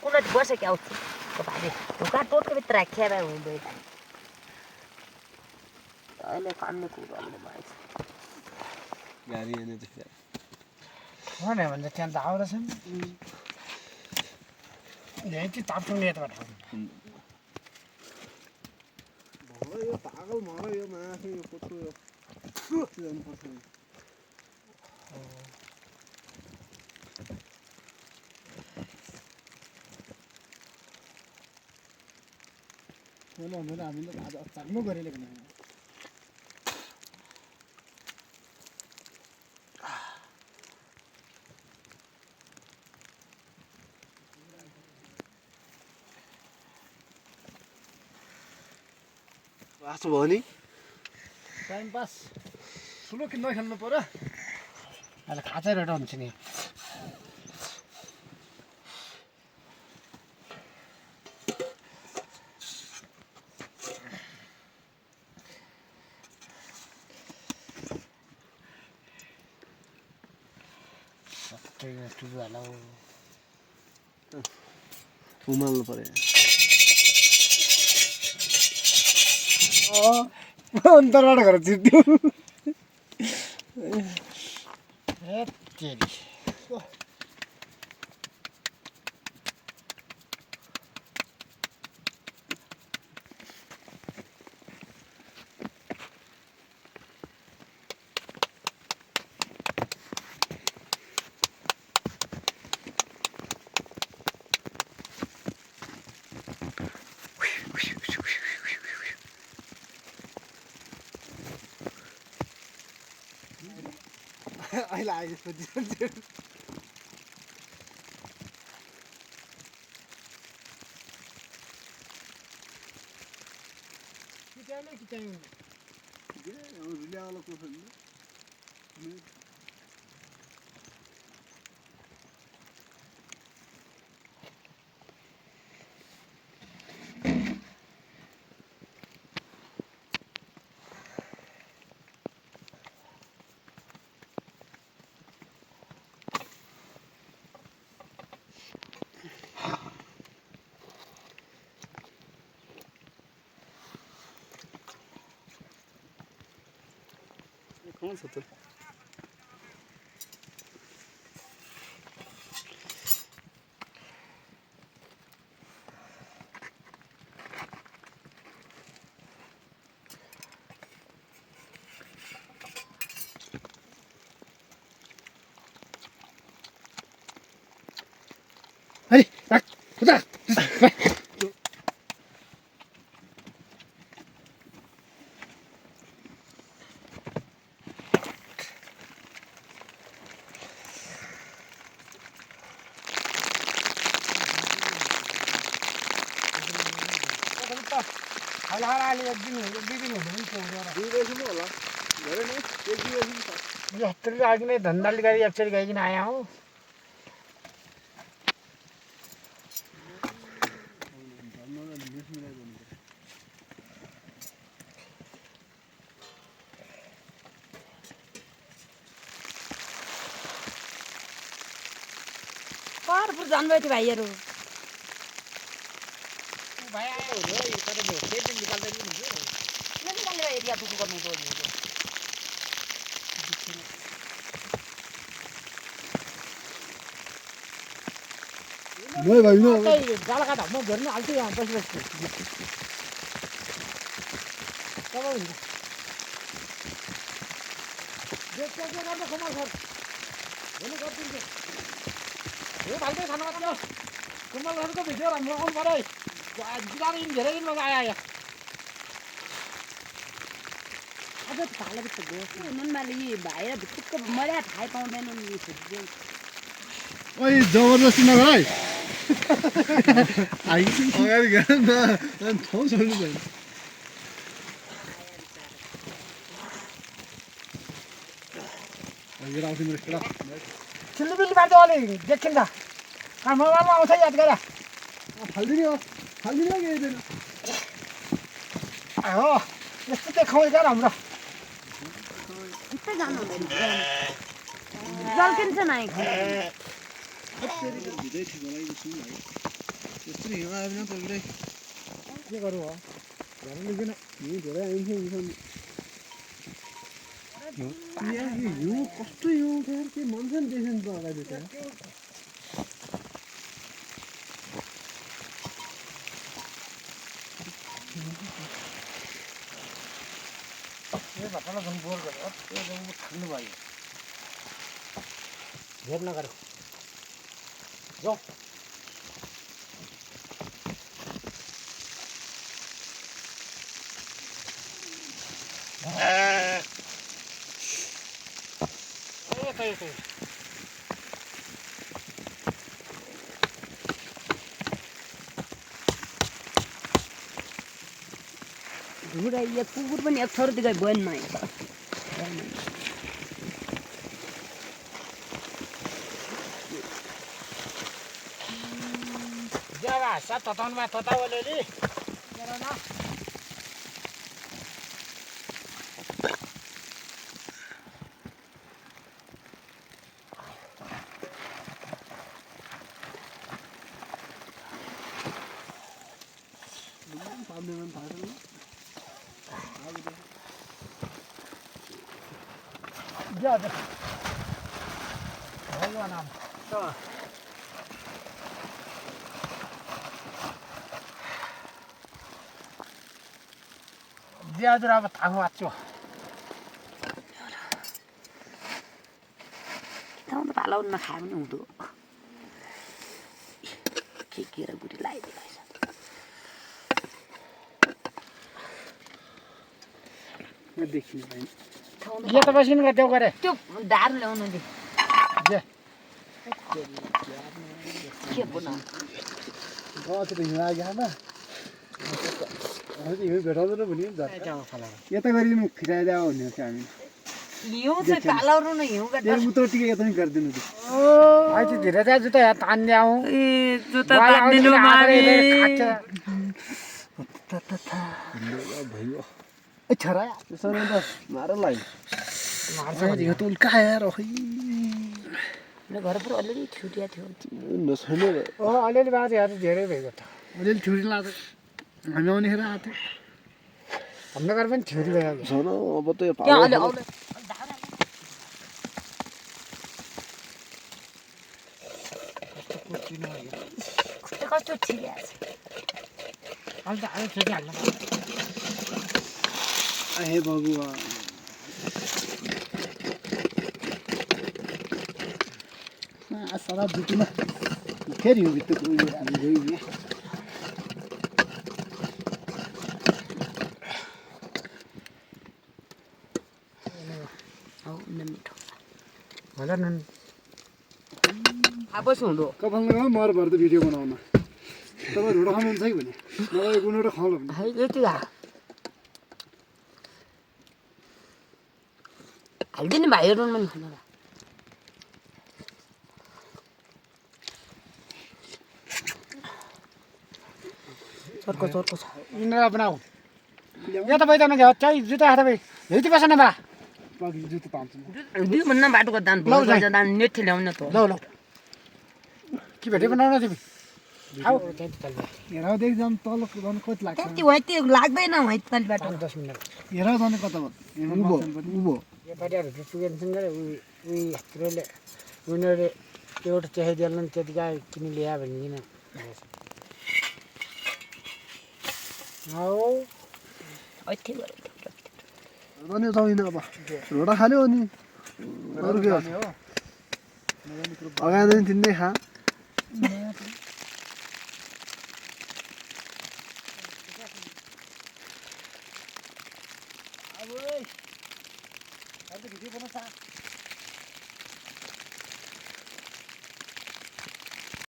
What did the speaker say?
कुना बसे क्या आउँछु तपाईले ढोका टोटको भित्र राखेर हुँदैन अहिले कान्ने कुराले भएछ गाडी हेर्ने त भने भने त्यहाँ त आउँदैछ नि यहाँ चाहिँ ताप्नु नेटबाट यो पागल मर यो माथि यो कोठो यो जानुपर्छ होला भनेर हामीले आज चाल्नु गरेले भने आसो भयो नि टाइम पास ठुलो किन नखेल्नु पर्यो अहिले खाँचै रेटो हुन्छ नि उमाल्नु पर्यो अन्तरबाट घर छिट्यो अहिले आयो कौन सा तो अरे खुदा अहिले एक दिन दुई दिन होला यत्रो अघि नै धन्दाले गरी एकचोटि गइकन आया हो परपुर जानुभयो थियो भाइहरू भाइ आयो हो तर फेरि निकाल्दै नि किन निकाल्ने भाइ एरिया दुःख गर्नु पर्ने मैं भाई ना जाला काटा म घेर्नु हाल्छु यहाँ बसी बस्छु तब हुन्छ देखियो के गर्नु कमल सर हेर्नु गर्दिन्छ यो भाइले खाना मात्र कमलहरुको भिडियो राम्रो आउनु पर्यो बिचारा यिन धेरै दिन आयो आयो अझ थाले बित्त गयो नुनमाले यी भाइ र भित्तिको मर्या थाहै पाउँदैन नि ओए जबरजस्ती नगर है आई अगाडि गएर न ठाउँ छोड्नु पर्यो यो आउँछ मेरो खेला चिल्लीबिल्ली बाटो अलि देखिन्छ मोबाइलमा आउँछ याद गर फाल्दिने हो फाल्दिने गइदैन हो यस्तो देखाउँछ क्या हाम्रो उतै जानु हुँदैन झल्किन्छ नै भिदै ठिक होला कि सुन भाइ यत्रो हिउँ आयो भने तपाईँले के गरौँ हो हेर्नु लिँदैन हिउँ धेरै आइन्छ हिउँ कस्तो हिउँ थियो के मान्छे नि देखेन त अगाडि त यो भट्टालाई झन् बोर गरेर त्यो थाल्नु भयो भेट नगरेको जाउँ घुरा एक कुकुर पनि एक थोरदेखि बन नै जगा सात तताउनमा ततावले नि ज्यादा भयो नाम त ज्यादा अब थाहा वाच्यो ठाउँ त पालाउनमा खाए पनि हुँदो के केरा गुटी लगाइदिएको देखिनु भएन यो त बसिनु गर्थ्यौ गरे त्यो धार ल्याउनु दे जे के बोला गएको त हिउँ आयो नि हिउँ भेटाउँदैन भने यता गरिदिनु फिराइदियो भन्ने थियो हामी हिउँ चाहिँ पालाउनु न हिउँ त्यो उत्र टिका यता पनि गरिदिनु त अहिले धेरै चाहिँ जुत्ता यहाँ तान्ने आउँ ए जुत्ता तान्दिनु मारे भयो ए छोरा त्यसरी त मार लाइन मार्छ यो त उल्का आएर खै घर पर अलिअलि छुटिया थियो छैन अलिअलि बाँच्यो यहाँ त धेरै भइगयो त अलिअलि छुरी लाग्छ हामी आउनेखेर आएको थियो हाम्रो घर पनि छुरी भयो छैन अब त यो त्यहाँ अलि आउनु कस्तो छिरिया छ अहिले त आयो छुरी हाल्नु हे भगवान सारा जुटीमा फेरि यो भित्रको उयो हामी गयौँ नि होला नुन आबस हुँदो कपालमा मर भएर त भिडियो बनाउन तपाईँ ढुँडो खानुहुन्छ कि भने नभए गुनौटो खाउँ भने यति हालिदिने भाइहरू पनि खानु चर्को चर्को छ यिनीहरू बनाऊ यहाँ त बैदाउनु क्या चाहिँ जुत्ता हात भाइ हेति बस न बा जुत्तो पाउँछ दुई भन्दा बाटोको दान दान नेट ल्याउन त ल ल के भेटे बनाउन तिमी आऊ हेर देख जाम तल जानु कति लाग्छ त्यति होइन त्यो लाग्दैन है पाली बाटो 10 मिनट हेर जानु कता भयो उभो यो पाटिहरू पुगेनसँग उनीहरूले उनीहरूले एउटा चाहिदिएला नि त्यतिकै किनि ल्यायो भने किन हौ यति अनि जाउँ अब रोडा खाल्यो अनि अरू के अगाडि तिनले खा अब भिडियो बनाउँछ